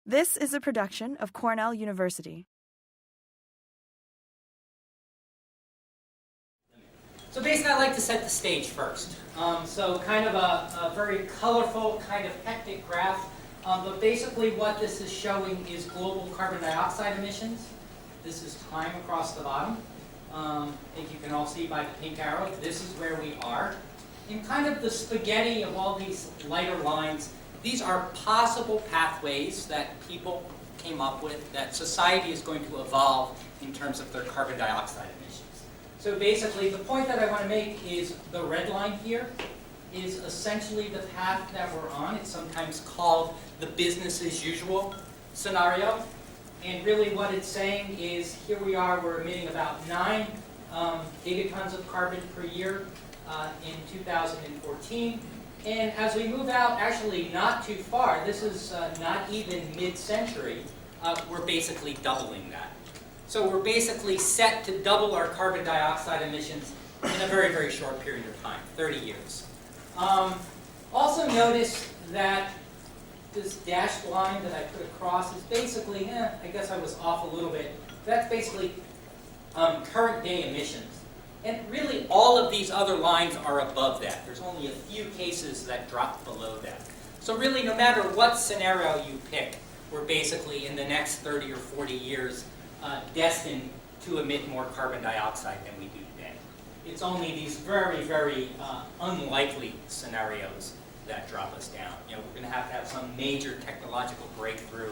This is a production of Cornell University. So basically, I like to set the stage first. So kind of a very colorful, kind of hectic graph. But basically what this is showing is global carbon dioxide emissions. This is time across the bottom. I think you can all see by the pink arrow, this is where we are. In kind of the spaghetti of all these lighter lines, these are possible pathways that people came up with, that society is going to evolve in terms of their carbon dioxide emissions. So basically, the point that I want to make is the red line here is essentially the path that we're on. It's sometimes called the business as usual scenario. And really what it's saying is, here we are, we're emitting about 9 gigatons of carbon per year in 2014. And as we move out, actually not too far, this is not even mid-century, we're basically doubling that. So we're basically set to double our carbon dioxide emissions in a very, very short period of time, 30 years. Also notice that this dashed line that I put across is basically, I guess I was off a little bit. That's basically current day emissions. And really all of these other lines are above that. There's only a few cases that drop below that. So really no matter what scenario you pick, we're basically in the next 30 or 40 years destined to emit more carbon dioxide than we do today. It's only these very, very unlikely scenarios that drop us down. You know, we're going to have some major technological breakthrough.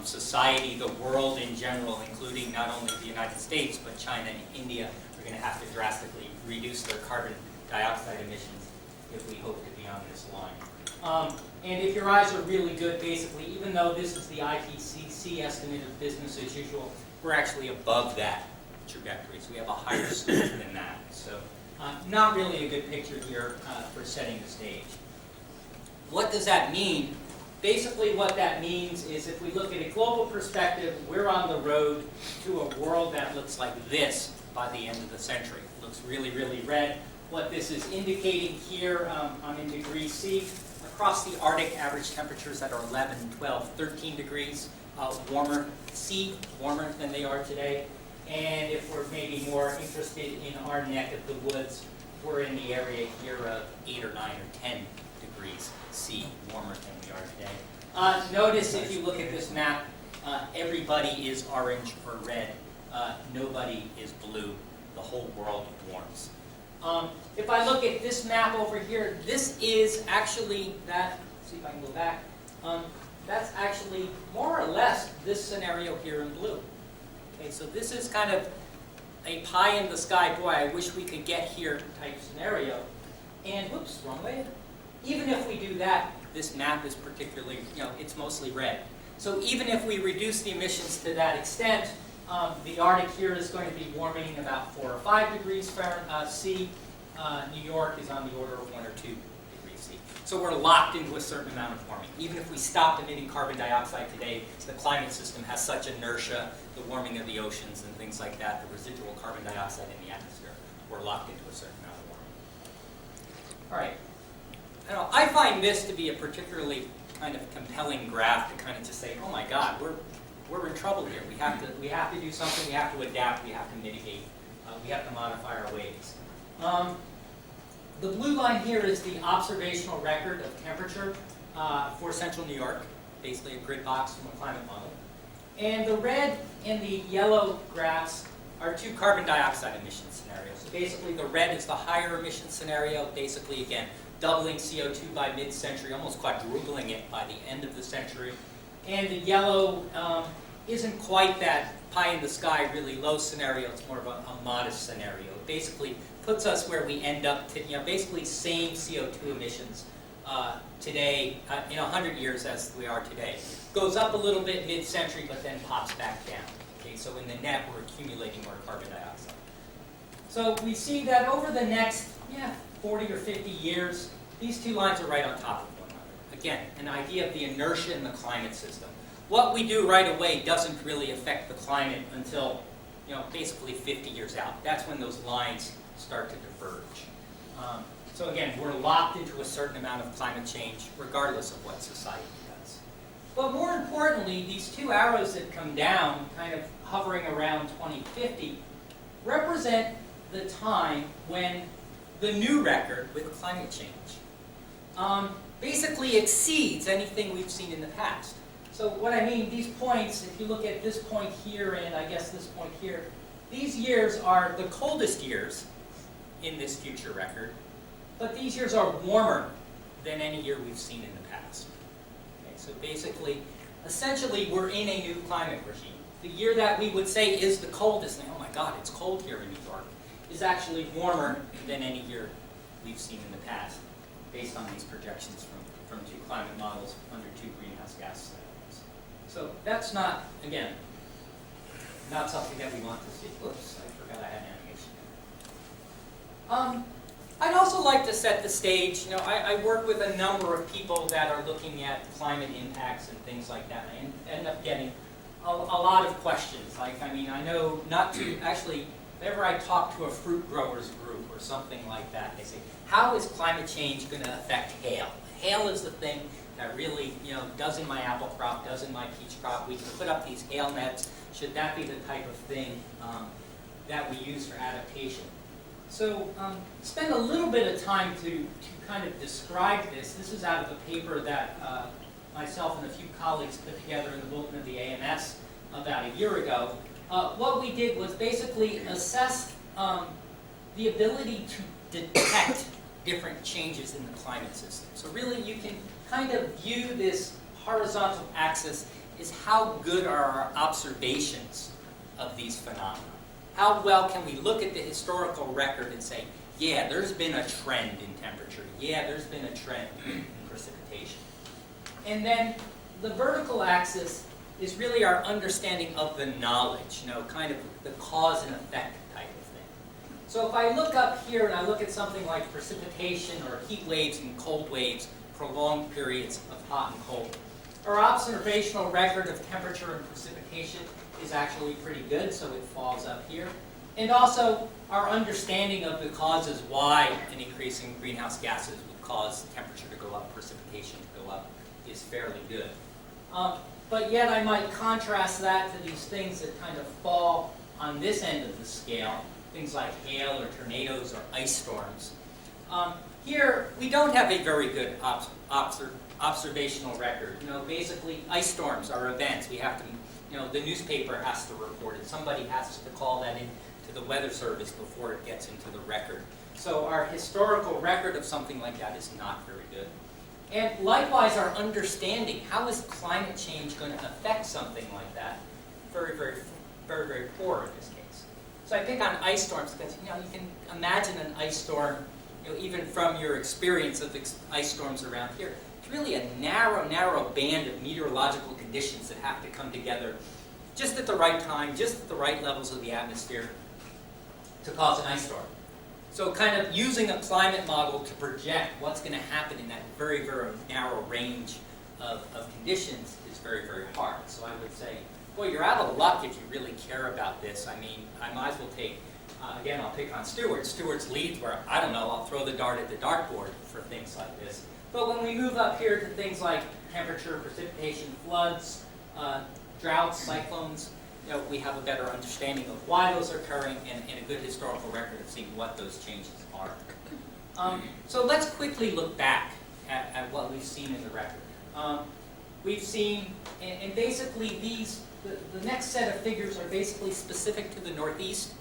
Society, the world in general, including not only the United States, but China and India, are going to have to drastically reduce their carbon dioxide emissions if we hope to be on this line. And if your eyes are really good, basically, even though this is the IPCC estimate of business as usual, we're actually above that trajectory. So we have a higher slope than that. So not really a good picture here for setting the stage. What does that mean? Basically what that means is if we look at a global perspective, we're on the road to a world that looks like this by the end of the century. It looks really, really red. What this is indicating here, I'm in degrees C. Across the Arctic, average temperatures that are 11, 12, 13 degrees warmer, C, warmer than they are today. And if we're maybe more interested in our neck of the woods, we're in the area here of 8 or 9 or 10 degrees C, warmer than we are today. Notice if you look at this map, everybody is orange or red. Nobody is blue. The whole world warms. If I look at this map over here, this is actually that, let's see if I can go back. That's actually more or less this scenario here in blue. Okay, so this is kind of a pie in the sky, boy, I wish we could get here type scenario. And whoops, wrong way. Even if we do that, this map is particularly, it's mostly red. So even if we reduce the emissions to that extent, the Arctic here is going to be warming about 4 or 5 degrees C. New York is on the order of 1 or 2 degrees C. So we're locked into a certain amount of warming. Even if we stopped emitting carbon dioxide today, the climate system has such inertia, the warming of the oceans and things like that, the residual carbon dioxide in the atmosphere, we're locked into a certain amount of warming. All right. I find this to be a particularly kind of compelling graph to kind of just say, oh my God, we're in trouble here. We have to do something. We have to adapt. We have to mitigate. We have to modify our ways. The blue line here is the observational record of temperature for central New York, basically a grid box from a climate model. And the red and the yellow graphs are 2 carbon dioxide emission scenarios. So basically the red is the higher emission scenario, basically again, doubling CO2 by mid-century, almost quadrupling it by the end of the century. And the yellow isn't quite that pie in the sky, really low scenario. It's more of a modest scenario. It basically puts us where we end up to, basically same CO2 emissions today in 100 years as we are today. Goes up a little bit mid-century, but then pops back down. Okay, so in the net, we're accumulating more carbon dioxide. So we see that over the next 40 or 50 years, these 2 lines are right on top of one another. Again, an idea of the inertia in the climate system. What we do right away doesn't really affect the climate until, basically 50 years out. That's when those lines start to diverge. So again, we're locked into a certain amount of climate change regardless of what society does. But more importantly, importantly, these two arrows that come down, kind of hovering around 2050, represent the time when the new record with climate change basically exceeds anything we've seen in the past. So what I mean, these points, if you look at this point here and I guess this point here, these years are the coldest years in this future record, but these years are warmer than any year we've seen in the past. Okay, so basically, essentially, we're in a new climate regime. The year that we would say is the coldest, and oh my God, it's cold here in New York, is actually warmer than any year we've seen in the past, based on these projections from two climate models under two greenhouse gas scenarios. So that's not, again, not something that we want to see. Whoops, I forgot I had animation. I'd also like to set the stage. You know, I work with a number of people that are looking at climate impacts and things like that. And I end up getting a lot of questions. Like, I mean, I know not to actually, whenever I talk to a fruit growers group or something like that, they say, how is climate change going to affect hail? Hail is the thing that really, you know, does in my apple crop, does in my peach crop. We can put up these hail nets. Should that be the type of thing that we use for adaptation? So spend a little bit of time to kind of describe this. This is out of a paper that myself and a few colleagues put together in the bulletin of the AMS about a year ago. What we did was basically assess the ability to detect different changes in the climate system. So really you can kind of view this horizontal axis is how good are our observations of these phenomena. How well can we look at the historical record and say, yeah, there's been a trend in temperature. Yeah, there's been a trend in precipitation. And then the vertical axis is really our understanding of the knowledge, you know, kind of the cause and effect type of thing. So if I look up here and I look at something like precipitation or heat waves and cold waves, prolonged periods of hot and cold, our observational record of temperature and precipitation is actually pretty good, so it falls up here. And also, our understanding of the causes why an increase in greenhouse gases would cause temperature to go up, precipitation to go up, is fairly good. But yet I might contrast that to these things that kind of fall on this end of the scale, things like hail or tornadoes or ice storms. Here, we don't have a very good observational record. You know, basically, ice storms are events. We have to, you know, the newspaper has to report it. Somebody has to call that in to the Weather Service before it gets into the record. So our historical record of something like that is not very good. And likewise, our understanding, how is climate change going to affect something like that? Very, very, very, very poor in this case. So I pick on ice storms because, you know, you can imagine an ice storm, you know, even from your experience of ice storms around here. It's really a narrow, narrow band of meteorological conditions that have to come together just at the right time, just at the right levels of the atmosphere to cause an ice storm. So kind of using a climate model to project what's going to happen in that very, very narrow range of conditions is very, very hard. So I would say, boy, you're out of luck if you really care about this. I mean, I might as well take, again, I'll pick on Stewart. Stewart's leads where, I don't know, I'll throw the dart at the dartboard for things like this. But when we move up here to things like temperature, precipitation, floods, droughts, cyclones, you know, we have a better understanding of why those are occurring and a good historical record of seeing what those changes are. So let's quickly look back at what we've seen in the record. We've seen, and basically these, the next set of figures are basically specific to the Northeast.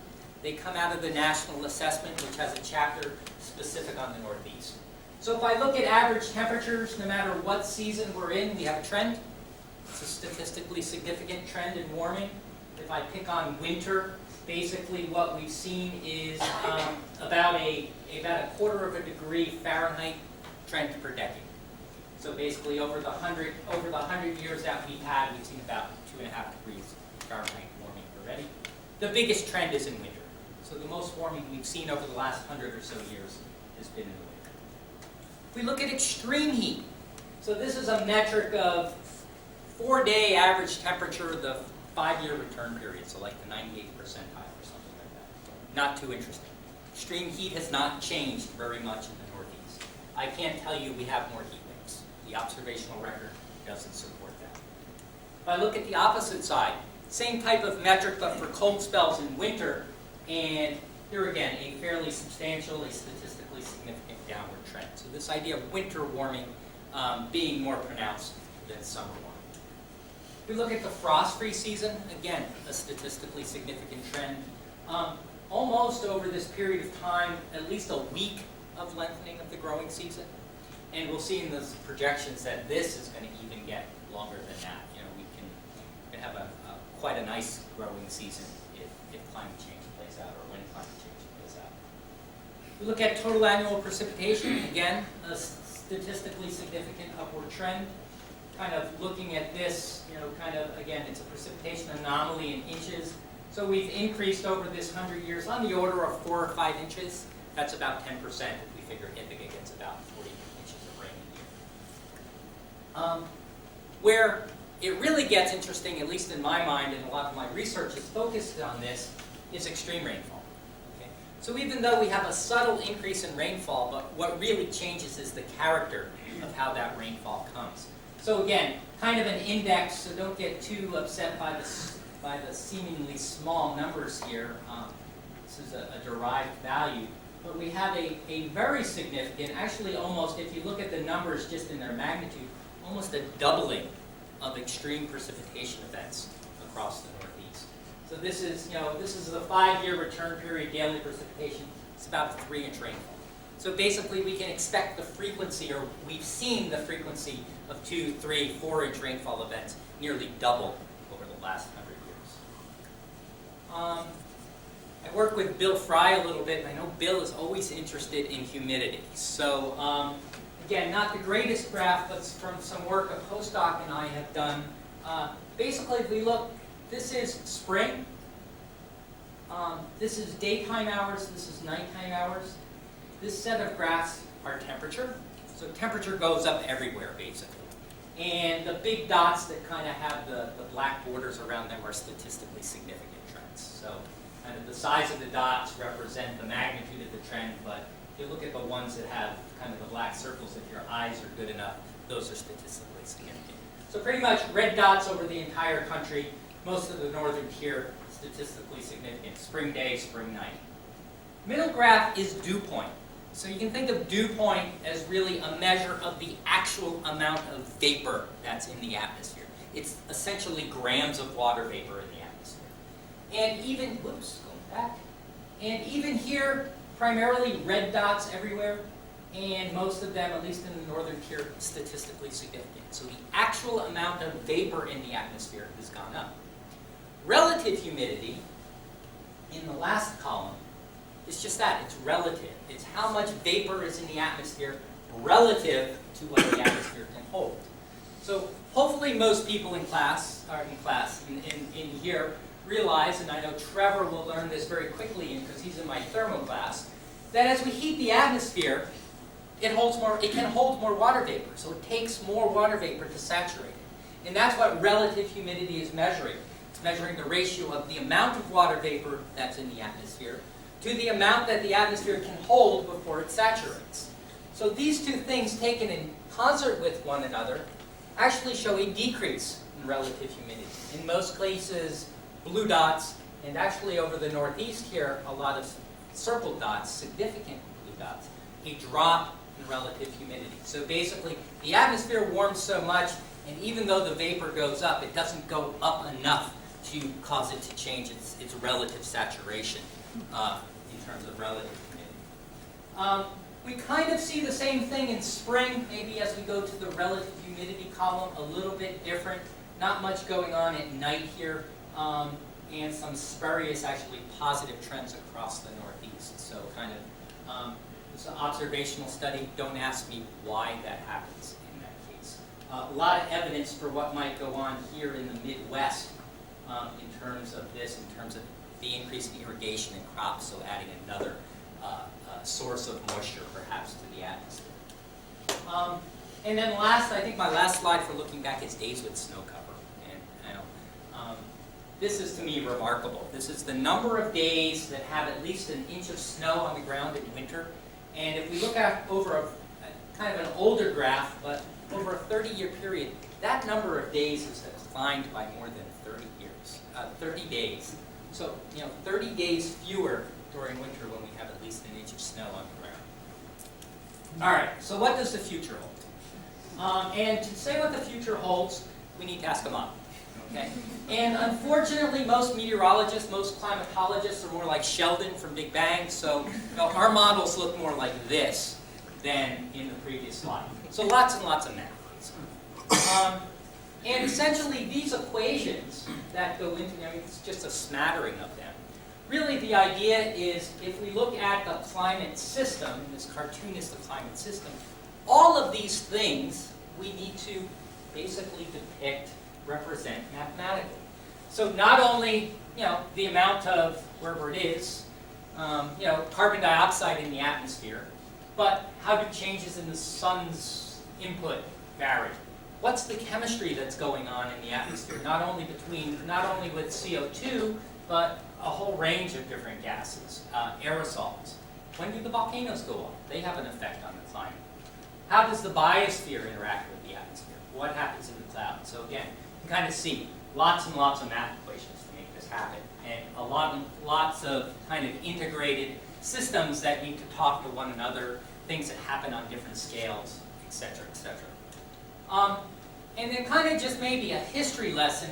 They come out of the National Assessment, which has a chapter specific on the Northeast. So if I look at average temperatures, no matter what season we're in, we have a trend. It's a statistically significant trend in warming. If I pick on winter, basically what we've seen is about a quarter of a degree Fahrenheit trend per decade. So basically over the 100 years that we've had, we've seen about 2.5 degrees Fahrenheit warming already. The biggest trend is in winter. So the most warming we've seen over the last 100 or so years has been in the winter. If we look at extreme heat, so this is a metric of 4-day average temperature, the 5-year return period, so like the 98th percentile or something like that. Not too interesting. Extreme heat has not changed very much in the Northeast. I can't tell you we have more heat waves. The observational record doesn't support that. If I look at the opposite side, same type of metric but for cold spells in winter, and here again, a fairly substantially statistically significant downward trend. So this idea of winter warming being more pronounced than summer warming. If we look at the frost-free season, again, a statistically significant trend. Almost over this period of time, at least a week of lengthening of the growing season. And we'll see in the projections that this is going to even get longer than that. You know, we can have quite a nice growing season if climate change plays out, or when climate change plays out. We look at total annual precipitation, again, a statistically significant upward trend. Kind of looking at this, you know, kind of, again, it's a precipitation anomaly in inches. So we've increased over this 100 years on the order of 4 or 5 inches. That's about 10% if we figure Ithaca gets about 40 inches of rain a year. Where it really gets interesting, at least in my mind, and a lot of my research is focused on this, is extreme rainfall. Okay? So even though we have a subtle increase in rainfall, but what really changes is the character of how that rainfall comes. So again, kind of an index, so don't get too upset by the seemingly small numbers here. This is a derived value. But we have a very significant, actually almost, if you look at the numbers just in their magnitude, almost a doubling of extreme precipitation events across the Northeast. So this is, you know, this is the 5-year return period daily precipitation. It's about a 3-inch rainfall. So basically we can expect the frequency, or we've seen the frequency of 2, 3, 4-inch rainfall events nearly double over the last 100 years. I work with Bill Fry a little bit, and I know Bill is always interested in humidity. So again, not the greatest graph, but from some work a postdoc and I have done. Basically, if we look, this is spring. This is daytime hours. This is nighttime hours. This set of graphs are temperature. So temperature goes up everywhere, basically. And the big dots that kind of have the black borders around them are statistically significant trends. So kind of the size of the dots represent the magnitude of the trend, but if you look at the ones that have kind of the black circles, if your eyes are good enough, those are statistically significant. So pretty much red dots over the entire country, most of the northern tier, statistically significant. Spring day, spring night. Middle graph is dew point. So you can think of dew point as really a measure of the actual amount of vapor that's in the atmosphere. It's essentially grams of water vapor in the atmosphere. And even, whoops, going back. And even here, primarily red dots everywhere, and most of them, at least in the northern tier, statistically significant. So the actual amount of vapor in the atmosphere has gone up. Relative humidity, in the last column, is just that, it's relative. It's how much vapor is in the atmosphere relative to what the atmosphere can hold. So hopefully most people in class, in here, realize, and I know Trevor will learn this very quickly because he's in my thermo class, that as we heat the atmosphere, it can hold more water vapor. So it takes more water vapor to saturate it. And that's what relative humidity is measuring. It's measuring the ratio of the amount of water vapor that's in the atmosphere to the amount that the atmosphere can hold before it saturates. So these two things taken in concert with one another actually show a decrease in relative humidity. In most cases, blue dots, and actually over the Northeast here, a lot of circled dots, significant blue dots, a drop in relative humidity. So basically, the atmosphere warms so much, and even though the vapor goes up, it doesn't go up enough to cause it to change its relative saturation in terms of relative humidity. We kind of see the same thing in spring, maybe as we go to the relative humidity column, a little bit different. Not much going on at night here, and some spurious, actually positive trends across the Northeast. So kind of, it's an observational study. Don't ask me why that happens in that case. A lot of evidence for what might go on here in the Midwest in terms of this, in terms of the increase in irrigation and crops, so adding another source of moisture perhaps to the atmosphere. And then last, I think my last slide for looking back is days with snow cover. And I know, this is to me remarkable. This is the number of days that have at least an inch of snow on the ground in winter. And if we look at over kind of an older graph, but over a 30-year period, that number of days has declined by more than 30 years, 30 days. So, 30 days fewer during winter when we have at least an inch of snow on the ground. All right, so what does the future hold? And to say what the future holds, we need to ask a model. Okay? And unfortunately, most meteorologists, most climatologists are more like Sheldon from Big Bang, so our models look more like this than in the previous slide. So lots and lots of math. And essentially, these equations that go into, it's just a smattering of them. Really, the idea is if we look at the climate system, this cartoon is the climate system, all of these things we need to basically depict, represent mathematically. So not only, the amount of wherever it is, carbon dioxide in the atmosphere, but how do changes in the sun's input vary? What's the chemistry that's going on in the atmosphere? Not only with CO2, but a whole range of different gases, aerosols. When do the volcanoes go off? They have an effect on the climate. How does the biosphere interact with the atmosphere? What happens in the clouds? So again, you can kind of see lots and lots of math equations to make this happen, and lots of kind of integrated systems that need to talk to one another, things that happen on different scales, etc., etc. And then kind of just maybe a history lesson,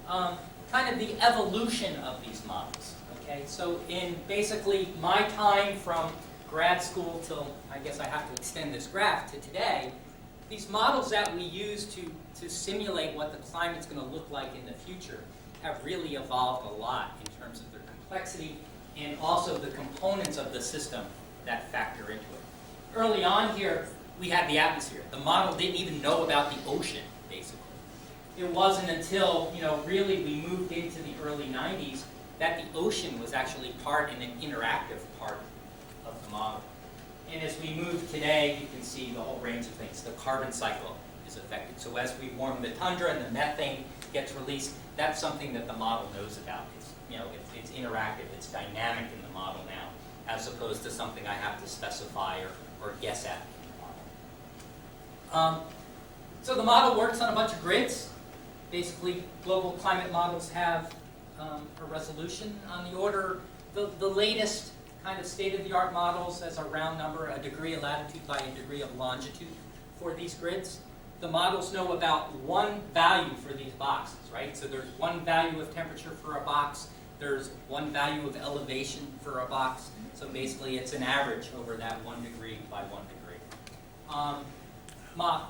kind of the evolution of these models. Okay, so in basically my time from grad school till, I guess I have to extend this graph to today, these models that we use to simulate what the climate's going to look like in the future have really evolved a lot in terms of their complexity and also the components of the system that factor into it. Early on here, we had the atmosphere. The model didn't even know about the ocean, basically. It wasn't until, really we moved into the early 90s that the ocean was actually part and an interactive part of the model. And as we move today, you can see the whole range of things. The carbon cycle is affected. So as we warm the tundra and the methane gets released, that's something that the model knows about. It's interactive, it's dynamic in the model now, as opposed to something I have to specify or guess at in the model. So the model works on a bunch of grids. Basically, global climate models have a resolution on the order. The latest kind of state-of-the-art models as a round number, a degree of latitude by a degree of longitude for these grids. The models know about one value for these boxes, right? So there's one value of temperature for a box. There's one value of elevation for a box. So basically, it's an average over that 1 degree by 1 degree.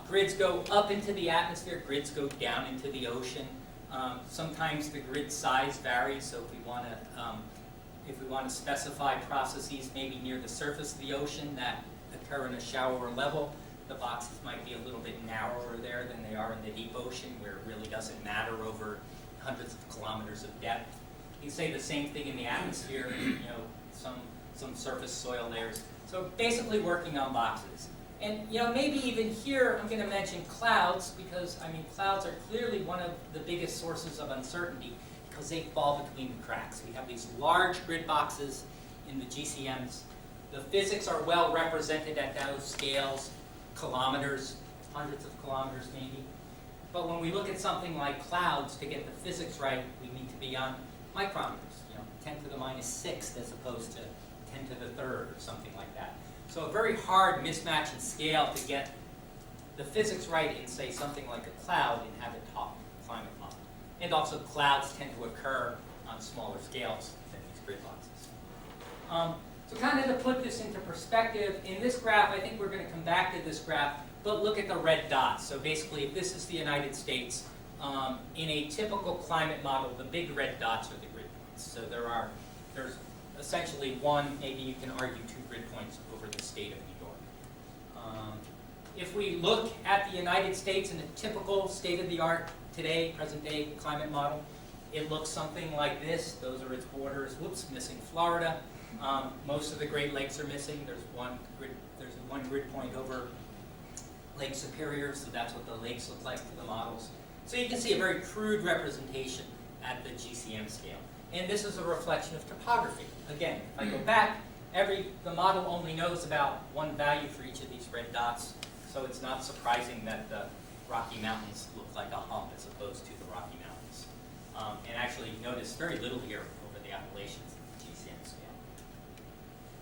Grids go up into the atmosphere. Grids go down into the ocean. Sometimes the grid size varies. So if we want to specify processes maybe near the surface of the ocean that occur in a shallower level, the boxes might be a little bit narrower there than they are in the deep ocean, where it really doesn't matter over hundreds of kilometers of depth. You can say the same thing in the atmosphere, some surface soil layers. So basically working on boxes. And maybe even here I'm going to mention clouds, because clouds are clearly one of the biggest sources of uncertainty because they fall between the cracks. We have these large grid boxes in the GCMs. The physics are well represented at those scales, kilometers, hundreds of kilometers maybe. But when we look at something like clouds, to get the physics right, we need to be on micrometers, 10 to the minus 6th as opposed to 10 to the 3rd or something like that. So a very hard mismatch in scale to get the physics right in, say, something like a cloud and have it talk climate model. And also clouds tend to occur on smaller scales than these grid boxes. So kind of to put this into perspective, in this graph, I think we're going to come back to this graph, but look at the red dots. So basically, if this is the United States, in a typical climate model, the big red dots are the grid points. So there's essentially one, maybe you can argue 2 grid points over the state of New York. If we look at the United States in a typical state-of-the-art today, present-day climate model, it looks something like this. Those are its borders. Whoops, missing Florida. Most of the Great Lakes are missing. There's one grid point over Lake Superior, so that's what the lakes look like to the models. So you can see a very crude representation at the GCM scale. And this is a reflection of topography. Again, if I go back, the model only knows about one value for each of these red dots, so it's not surprising that the Rocky Mountains look like a hump as opposed to the Rocky Mountains. And actually notice very little here over the Appalachians at the GCM scale.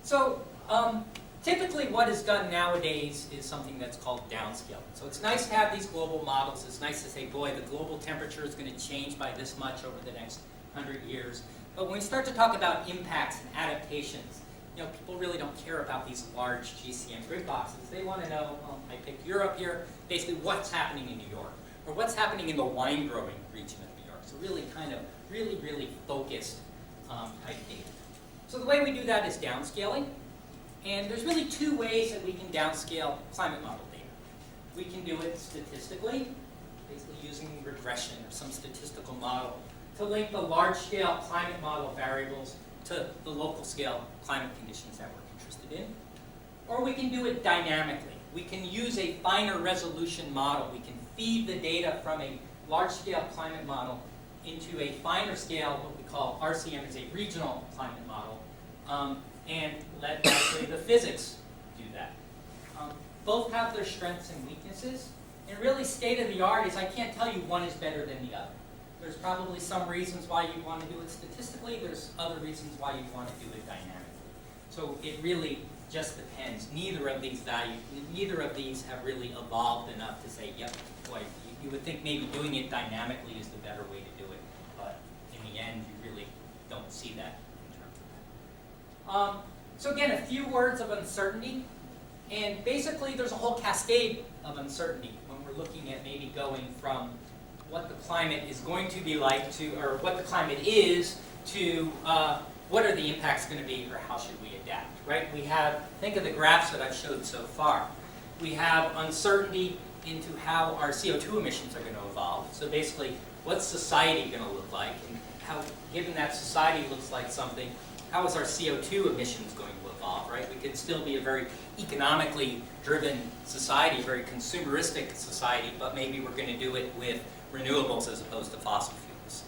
So typically what is done nowadays is something that's called downscaling. So it's nice to have these global models. It's nice to say, boy, the global temperature is going to change by this much over the next 100 years. But when we start to talk about impacts and adaptations, people really don't care about these large GCM grid boxes. They want to know, I picked Europe here, basically what's happening in New York, or what's happening in the wine growing region of New York. So really kind of really focused type data. So the way we do that is downscaling. And there's really two ways that we can downscale climate model data. We can do it statistically, basically using regression or some statistical model to link the large-scale climate model variables to the local-scale climate conditions that we're interested in. Or we can do it dynamically. We can use a finer resolution model. We can feed the data from a large-scale climate model into a finer scale, what we call RCM, is a regional climate model, and let actually the physics do that. Both have their strengths and weaknesses. And really state-of-the-art is I can't tell you one is better than the other. There's probably some reasons why you want to do it statistically. There's other reasons why you want to do it dynamically. So it really just depends. Neither of these have really evolved enough to say, yep, boy, you would think maybe doing it dynamically is the better way to do it. But in the end, you really don't see that in terms of that. So again, a few words of uncertainty. And basically, there's a whole cascade of uncertainty when we're looking at maybe going from what the climate is going to be like to, or what the climate is, to what are the impacts going to be, or how should we adapt, right? We have, think of the graphs that I've showed so far. We have uncertainty into how our CO2 emissions are going to evolve. So basically, what's society going to look like? And how, given that society looks like something, how is our CO2 emissions going to evolve, right? We could still be a very economically driven society, very consumeristic society, but maybe we're going to do it with renewables as opposed to fossil fuels.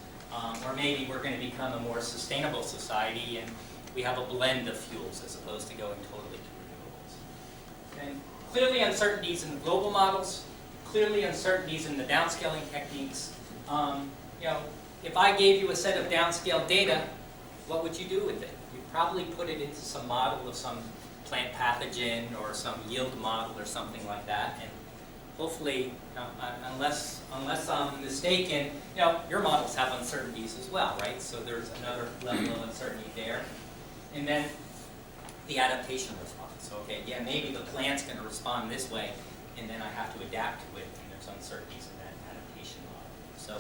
Or maybe we're going to become a more sustainable society and we have a blend of fuels as opposed to going totally to renewables. And clearly uncertainties in the global models, clearly uncertainties in the downscaling techniques. If I gave you a set of downscaled data, what would you do with it? You'd probably put it into some model of some plant pathogen or some yield model or something like that. And hopefully, unless I'm mistaken, your models have uncertainties as well, right? So there's another level of uncertainty there. And then the adaptation response. So, okay, yeah, maybe the plant's going to respond this way, and then I have to adapt to it, and there's uncertainties in that adaptation model. So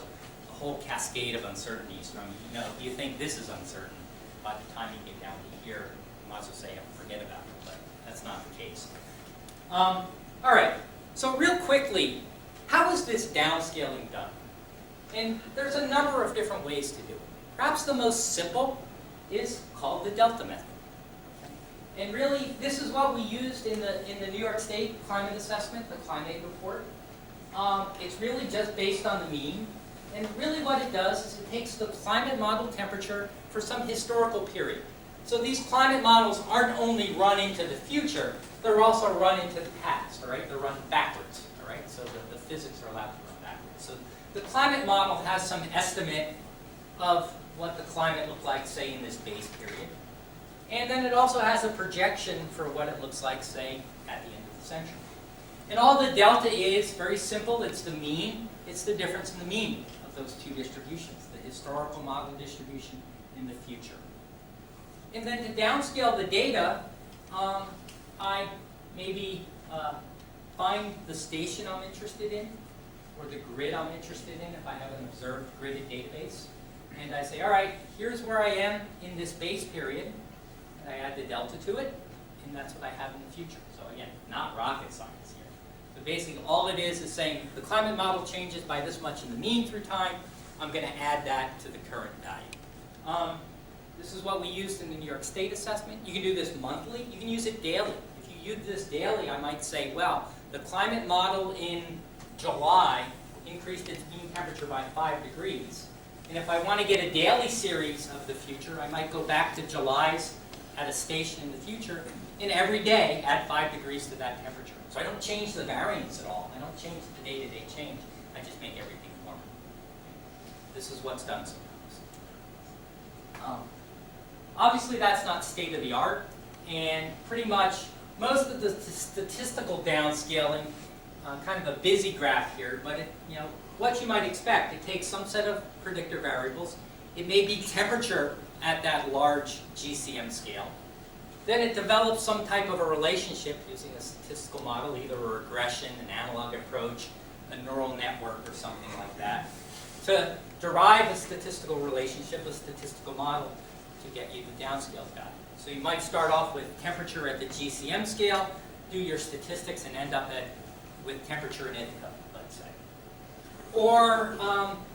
a whole cascade of uncertainties from, if you think this is uncertain, by the time you get down to here, you might as well say, forget about it, but that's not the case. All right. So real quickly, how is this downscaling done? And there's a number of different ways to do it. Perhaps the most simple is called the delta method. And really, this is what we used in the New York State climate assessment, the climate report. It's really just based on the mean. And really what it does is it takes the climate model temperature for some historical period. So these climate models aren't only run into the future, they're also run into the past, all right? They're run backwards, all right? So the physics are allowed to run backwards. So the climate model has some estimate of what the climate looked like, say, in this base period. And then it also has a projection for what it looks like, say, at the end of the century. And all the delta is very simple. It's the mean. It's the difference in the mean of those two distributions, the historical model distribution and the future. And then to downscale the data, I maybe find the station I'm interested in or the grid I'm interested in if I have an observed gridded database. And I say, all right, here's where I am in this base period. And I add the delta to it, and that's what I have in the future. So again, not rocket science here. But basically all it is saying the climate model changes by this much in the mean through time. I'm going to add that to the current value. This is what we used in the New York State assessment. You can do this monthly. You can use it daily. If you use this daily, I might say, well, the climate model in July increased its mean temperature by 5 degrees. And if I want to get a daily series of the future, I might go back to July's at a station in the future and every day add 5 degrees to that temperature. So I don't change the variance at all. I don't change the day-to-day change. I just make everything warmer. This is what's done sometimes. Obviously, that's not state-of-the-art, and pretty much most of the statistical downscaling, kind of a busy graph here, but what you might expect. It takes some set of predictor variables. It may be temperature at that large GCM scale. Then it develops some type of a relationship using a statistical model, either a regression, an analog approach, a neural network, or something like that, to derive a statistical relationship, a statistical model, to get you the downscale value. So you might start off with temperature at the GCM scale, do your statistics, and end up with temperature in Ithaca, let's say. Or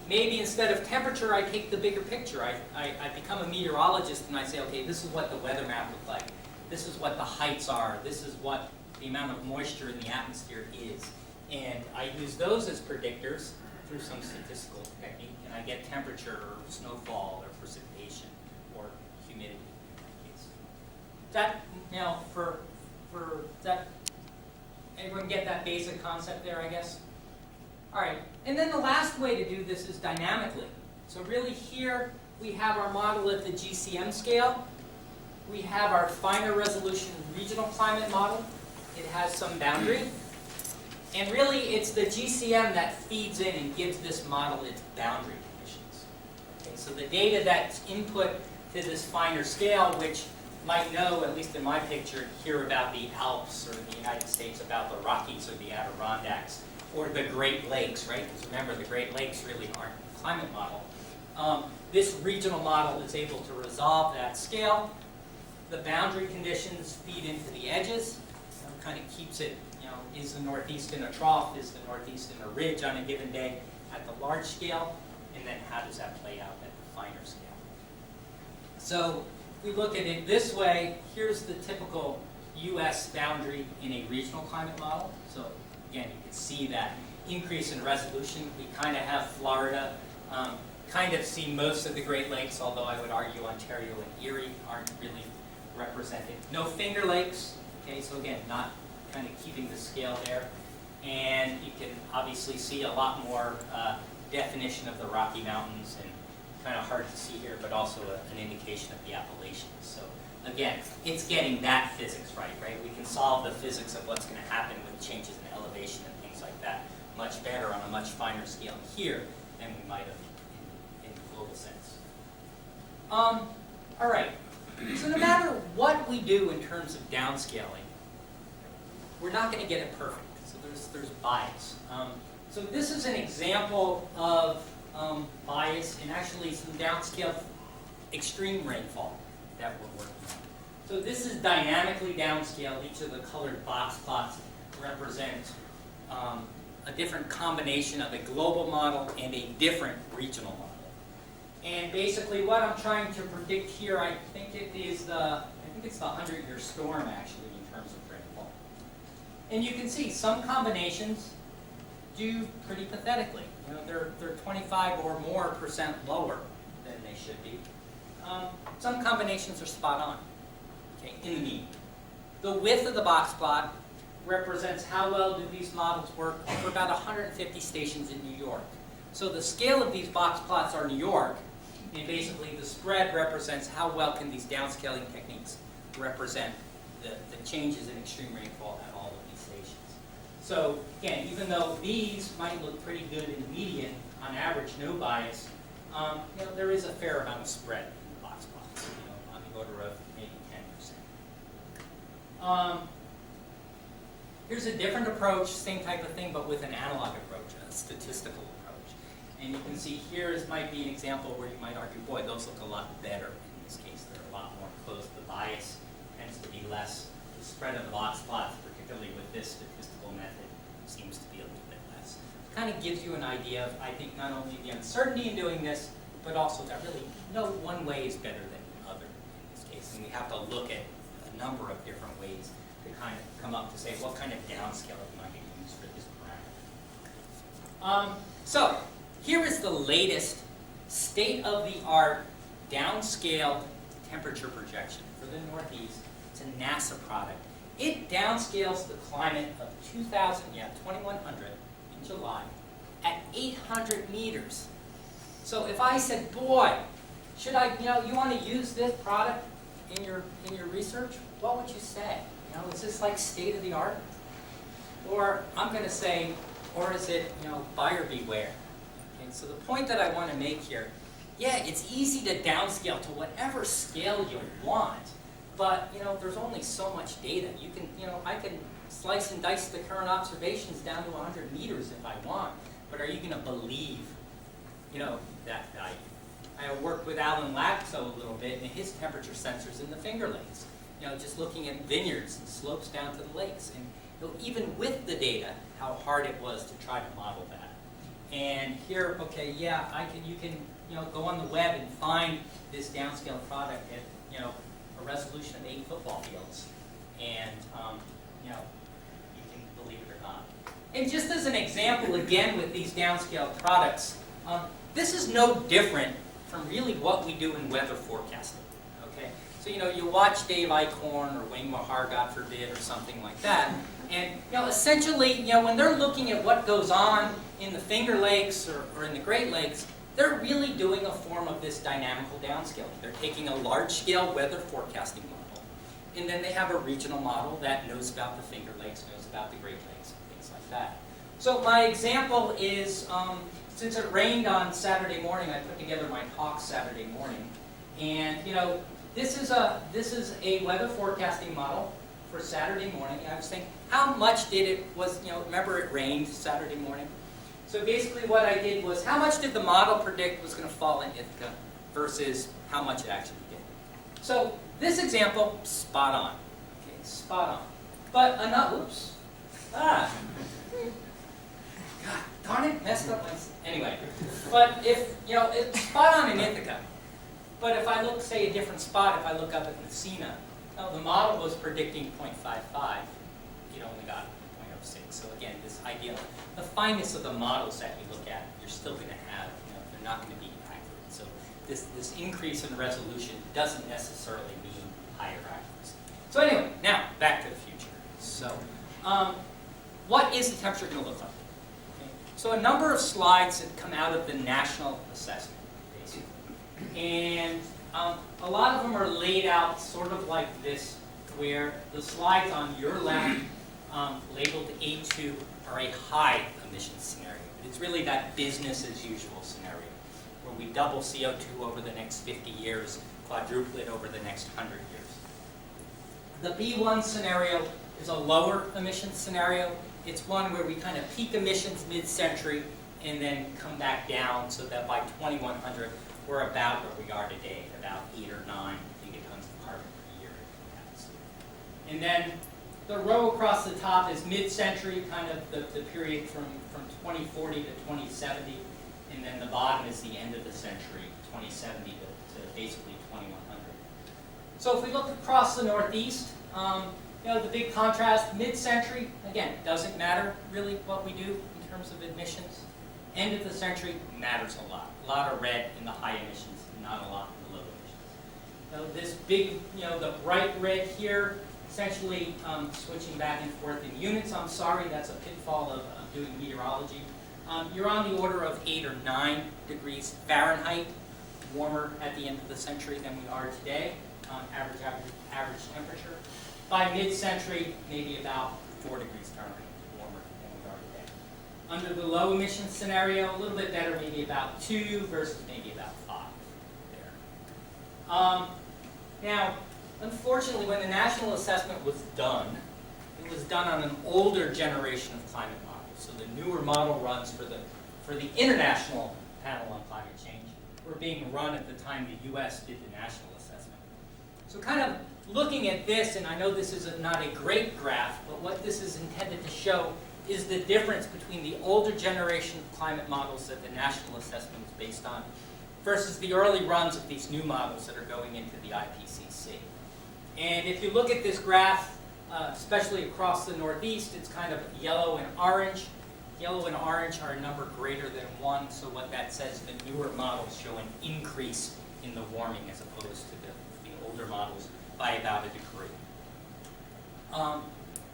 maybe instead of temperature, I take the bigger picture. I become a meteorologist and I say, okay, this is what the weather map looks like. This is what the heights are. This is what the amount of moisture in the atmosphere is. And I use those as predictors through some statistical technique, and I get temperature or snowfall or precipitation or humidity. That, for that, everyone get that basic concept there, I guess? All right, and then the last way to do this is dynamically. So really here, we have our model at the GCM scale. We have our finer resolution regional climate model. It has some boundary. And really, it's the GCM that feeds in and gives this model its boundary conditions. Okay, so the data that's input to this finer scale, which might know, at least in my picture, here about the Alps or the United States, about the Rockies or the Adirondacks, or the Great Lakes, right? Because remember, the Great Lakes really aren't a climate model. This regional model is able to resolve that scale. The boundary conditions feed into the edges. Kind of keeps it, is the Northeast in a trough? Is the Northeast in a ridge on a given day at the large scale? And then how does that play out at the finer scale? So if we look at it this way, here's the typical U.S. boundary in a regional climate model. So again, you can see that increase in resolution. We kind of have Florida, kind of see most of the Great Lakes, although I would argue Ontario and Erie aren't really represented. No Finger Lakes, okay, so again, not kind of keeping the scale there. And you can obviously see a lot more definition of the Rocky Mountains, and kind of hard to see here, but also an indication of the Appalachians. So again, it's getting that physics right? We can solve the physics of what's going to happen with changes in elevation and things like that much better on a much finer scale here than we might have in the global sense. All right, so no matter what we do in terms of downscaling, we're not going to get it perfect. So there's bias. So this is an example of bias in actually some downscale extreme rainfall that we're working on. So this is dynamically downscaled. Each of the colored box plots represent a different combination of a global model and a different regional model. And basically what I'm trying to predict here, I think it's the 100-year storm actually in terms of rainfall. And you can see some combinations do pretty pathetically. They're 25 or more % lower than they should be. Some combinations are spot on, okay, in the mean. The width of the box plot represents how well do these models work for about 150 stations in New York. So the scale of these box plots are New York, and basically the spread represents how well can these downscaling techniques represent the changes in extreme rainfall at all of these stations. So again, even though these might look pretty good in the median, on average no bias, there is a fair amount of spread in the box plots, on the order of maybe 10%. Here's a different approach, same type of thing, but with an analog approach, a statistical approach. And you can see here might be an example where you might argue, boy, those look a lot better in this case. They're a lot more close. The bias tends to be less. The spread of the box plots, particularly with this statistical method, seems to be a little bit less. It kind of gives you an idea of, I think, not only the uncertainty in doing this, but also that really no one way is better than the other in this case. And we have to look at a number of different ways to kind of come up to say what kind of downscaling am I going to use for this parameter. So here is the latest state-of-the-art downscaled temperature projection for the Northeast It's a NASA product. It downscales the climate of 2100 in July at 800 meters. So if I said, boy, should I, you want to use this product in your research, what would you say? Is this like state of the art? Or I'm going to say, or is it, buyer beware? Okay, so the point that I want to make here, yeah, it's easy to downscale to whatever scale you want, but there's only so much data. You can, I can slice and dice the current observations down to 100 meters if I want, but are you going to believe, that value? I worked with Alan Laxo a little bit and his temperature sensors in the Finger Lakes. Just looking at vineyards and slopes down to the lakes, and even with the data, how hard it was to try to model that. And here, okay, yeah, you can go on the web and find this downscale product at a resolution of 8 football fields, and you can believe it or not. And just as an example, again with these downscale products, this is no different from really what we do in weather forecasting. Okay, so you watch Dave Eichhorn or Wayne Mahar, God forbid, or something like that, and essentially, when they're looking at what goes on in the Finger Lakes or in the Great Lakes, they're really doing a form of this dynamical downscaling. They're taking a large-scale weather forecasting model, and then they have a regional model that knows about the Finger Lakes, knows about the Great Lakes, and things like that. So my example is, since it rained on Saturday morning, I put together my talk Saturday morning, and this is a weather forecasting model for Saturday morning. And I was thinking, how much did it remember it rained Saturday morning? So basically what I did was, how much did the model predict was going to fall in Ithaca versus how much it actually did? So this example, spot on. Okay, spot on. But oops. God, darn it, messed up my, anyway. But if, it's spot on in Ithaca. But if I look, say, a different spot, if I look up at Messina, the model was predicting 0.55. It only got 0.06. So again, this idea of the fineness of the models that you look at, you're still going to have, they're not going to be accurate. So this increase in resolution doesn't necessarily mean higher accuracy. So anyway, now back to the future. So what is the temperature going to look like? Okay. So a number of slides that come out of the national assessment, basically. And a lot of them are laid out sort of like this, where the slides on your left labeled A2 are a high emissions scenario. It's really that business as usual scenario, where we double CO2 over the next 50 years, quadruple it over the next 100 years. The B1 scenario is a lower emissions scenario. It's one where we kind of peak emissions mid-century and then come back down so that by 2100 we're about where we are today, about 8 or 9 gigatons of carbon per year in the atmosphere. And then the row across the top is mid-century, kind of the period from 2040 to 2070, and then the bottom is the end of the century, 2070 to basically 2100. So if we look across the Northeast, the big contrast, mid-century, again, doesn't matter really what we do in terms of emissions. End of the century matters a lot. A lot of red in the high emissions, not a lot in the low emissions. This big, the bright red here, essentially switching back and forth in units. I'm sorry, that's a pitfall of doing meteorology. You're on the order of 8 or 9 degrees Fahrenheit warmer at the end of the century than we are today, average temperature. By mid-century, maybe about 4 degrees Fahrenheit warmer than we are today. Under the low emission scenario, a little bit better, maybe about 2 versus maybe about 5 there. Now, unfortunately, when the national assessment was done, it was done on an older generation of climate models. So the newer model runs for the International Panel on Climate Change were being run at the time the U.S. did the national assessment. So kind of looking at this, and I know this is not a great graph, but what this is intended to show is the difference between the older generation of climate models that the national assessment was based on versus the early runs of these new models that are going into the IPCC. And if you look at this graph, especially across the Northeast, it's kind of yellow and orange. Yellow and orange are a number greater than 1, so what that says, the newer models show an increase in the warming as opposed to the older models by about a degree.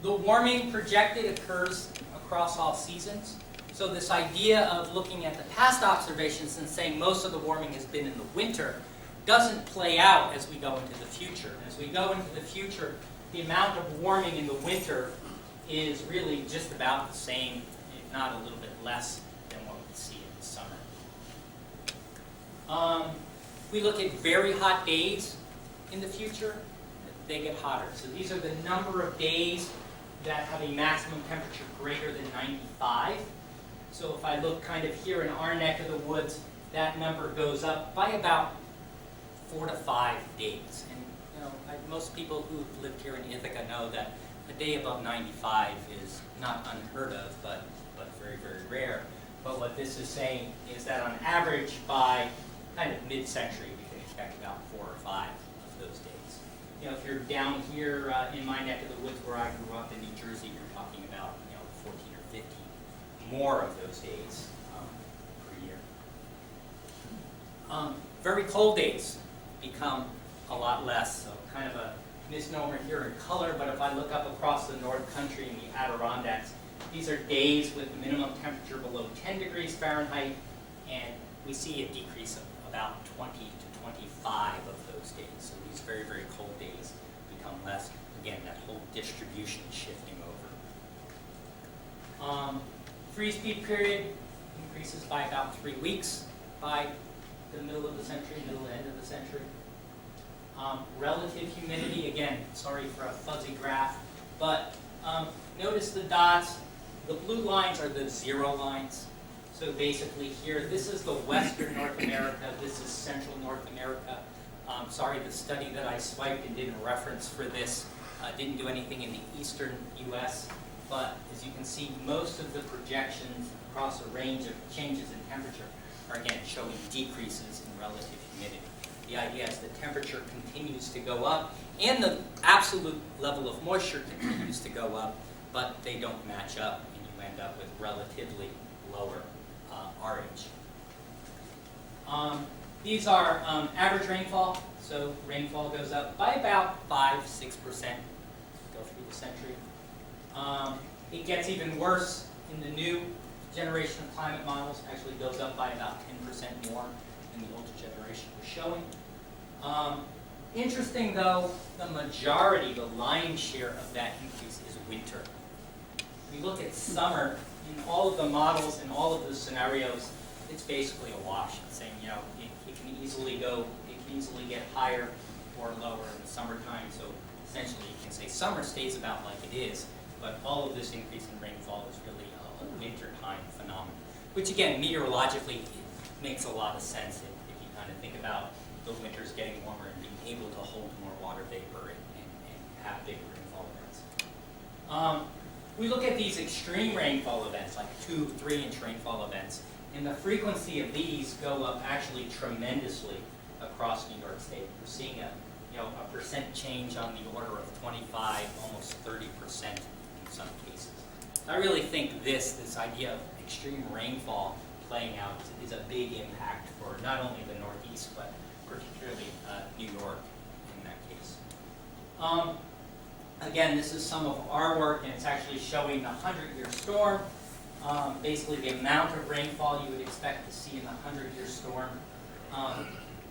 The warming projected occurs across all seasons. So this idea of looking at the past observations and saying most of the warming has been in the winter doesn't play out as we go into the future. As we go into the future, the amount of warming in the winter is really just about the same, if not a little bit less than what we see in the summer. We look at very hot days in the future, they get hotter. So these are the number of days that have a maximum temperature greater than 95. So if I look kind of here in our neck of the woods, that number goes up by about 4 to 5 days. And most people who've lived here in Ithaca know that a day above 95 is not unheard of, but very, very rare. But what this is saying is that on average, by kind of mid-century, we can expect about 4 or 5 of those days. If you're down here in my neck of the woods where I grew up in New Jersey, you're talking about 14 or 15 more of those days per year. Very cold days become a lot less, so kind of a misnomer here in color, but if I look up across the North Country in the Adirondacks, these are days with the minimum temperature below 10 degrees Fahrenheit, and we see a decrease of about 20 to 25 of those days. So these very, very cold days become less. Again, that whole distribution shifting over. Freeze peak period increases by about 3 weeks by the middle of the century, middle and end of the century. Relative humidity, again, sorry for a fuzzy graph, but notice the dots. The blue lines are the 0 lines. So basically here, this is the Western North America, this is Central North America. Sorry, the study that I swiped and didn't reference for this didn't do anything in the Eastern U.S., but as you can see, most of the projections across a range of changes in temperature are again showing decreases in relative humidity. The idea is the temperature continues to go up and the absolute level of moisture continues to go up, but they don't match up and you end up with relatively lower RH. These are average rainfall, so rainfall goes up by about 5-6% go through the century. It gets even worse in the new generation of climate models, actually goes up by about 10% more than the older generation was showing. Interesting though, the majority, the lion's share of that increase is winter. We look at summer, in all of the models and all of the scenarios, it's basically a wash. It's saying, it can easily get higher or lower in the summertime. So essentially you can say summer stays about like it is, but all of this increase in rainfall is really a wintertime phenomenon, which again, meteorologically, it makes a lot of sense if you kind of think about the winters getting warmer and being able to hold more water vapor and have big rainfall events. We look at these extreme rainfall events, like 2-3 inch rainfall events, and the frequency of these go up actually tremendously across New York State. We're seeing a percent change on the order of 25, almost 30% in some cases. I really think this idea of extreme rainfall playing out is a big impact for not only the Northeast, but particularly New York in that case. Again, this is some of our work, and it's actually showing the 100-year storm. Basically, the amount of rainfall you would expect to see in the 100-year storm.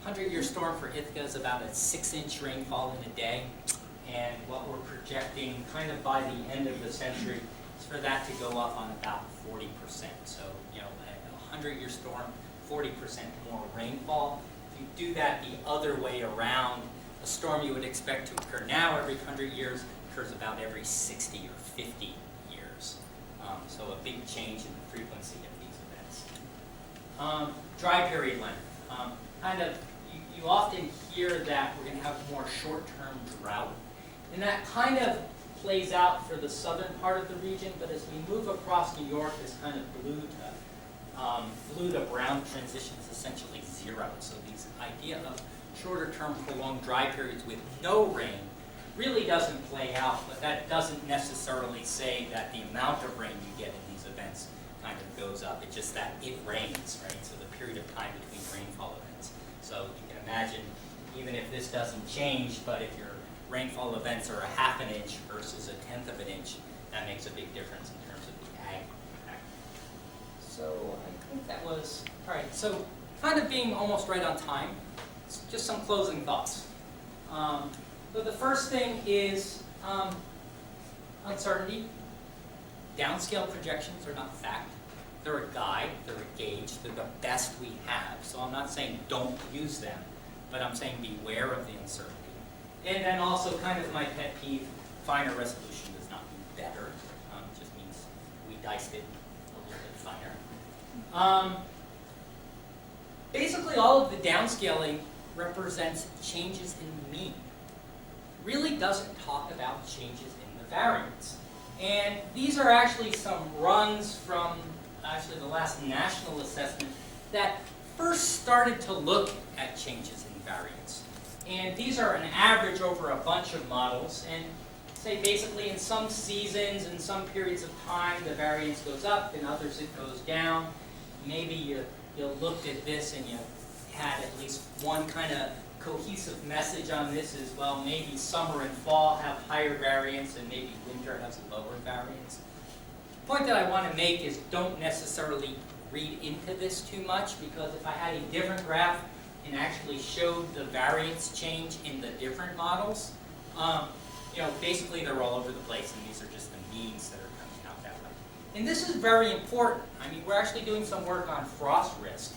100-year storm for Ithaca is about a 6-inch rainfall in a day, and what we're projecting kind of by the end of the century is for that to go up on about 40%. So, a 100-year storm, 40% more rainfall. If you do that the other way around, a storm you would expect to occur now every 100 years occurs about every 60 or 50 years. So a big change in the frequency of these events. Dry period length. You often hear that we're going to have more short-term drought. And that kind of plays out for the southern part of the region, but as we move across New York, this kind of blue to brown transition is essentially 0. So this idea of shorter-term prolonged dry periods with no rain really doesn't play out, but that doesn't necessarily say that the amount of rain you get in these events kind of goes up. It's just that it rains, right? So the period of time between rainfall events. So you can imagine, even if this doesn't change, but if you're rainfall events are a half an inch versus a tenth of an inch, that makes a big difference in terms of the ag impact. So I think that was, all right, so kind of being almost right on time, just some closing thoughts. So the first thing is uncertainty. Downscale projections are not fact. They're a guide, they're a gauge, they're the best we have. So I'm not saying don't use them, but I'm saying beware of the uncertainty. And then also kind of my pet peeve, finer resolution does not mean better. It just means we diced it a little bit finer. Basically all of the downscaling represents changes in the mean. Really doesn't talk about changes in the variance. And these are actually some runs from actually the last national assessment that first started to look at changes in variance. And these are an average over a bunch of models, and say basically in some seasons, in some periods of time, the variance goes up, in others it goes down. Maybe you looked at this and you had at least one kind of cohesive message on this as well. Maybe summer and fall have higher variance and maybe winter has a lower variance. The point that I want to make is don't necessarily read into this too much, because if I had a different graph and actually showed the variance change in the different models, basically they're all over the place, and these are just the means that are coming out that way. And this is very important. I mean, we're actually doing some work on frost risk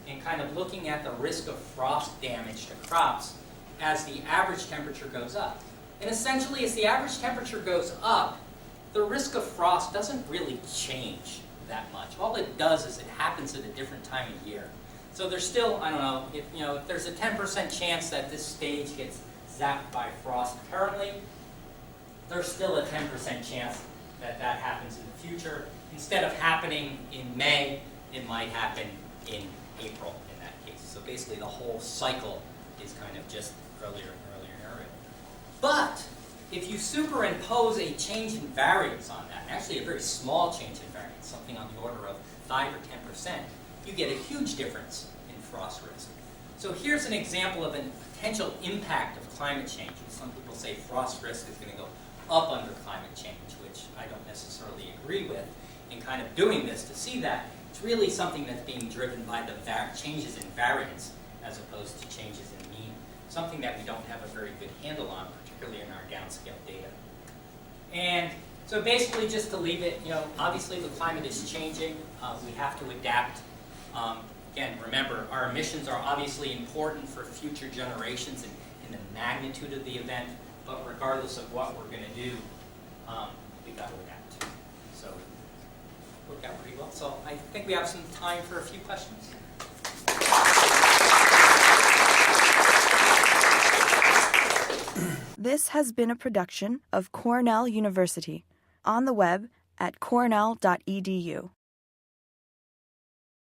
and kind of looking at the risk of frost damage to crops as the average temperature goes up. And essentially, as the average temperature goes up, the risk of frost doesn't really change that much. All it does is it happens at a different time of year. So there's still, I don't know, if there's a 10% chance that this stage gets zapped by frost currently, there's still a 10% chance that that happens in the future. Instead of happening in May, it might happen in April in that case. So basically the whole cycle is kind of just earlier and earlier and earlier. But if you superimpose a change in variance on that, and actually a very small change in variance, something on the order of 5 or 10%, you get a huge difference in frost risk. So here's an example of a potential impact of climate change. Some people say frost risk is going to go up under climate change, which I don't necessarily agree with. In kind of doing this to see that, it's really something that's being driven by the changes in variance as opposed to changes in mean, something that we don't have a very good handle on, particularly in our downscale data. And so basically, just to leave it, obviously the climate is changing. We have to adapt. Again, remember, our emissions are obviously important for future generations and the magnitude of the event, but regardless of what we're going to do, we've got to adapt. So it worked out pretty well. So I think we have some time for a few questions. This has been a production of Cornell University, on the web at cornell.edu.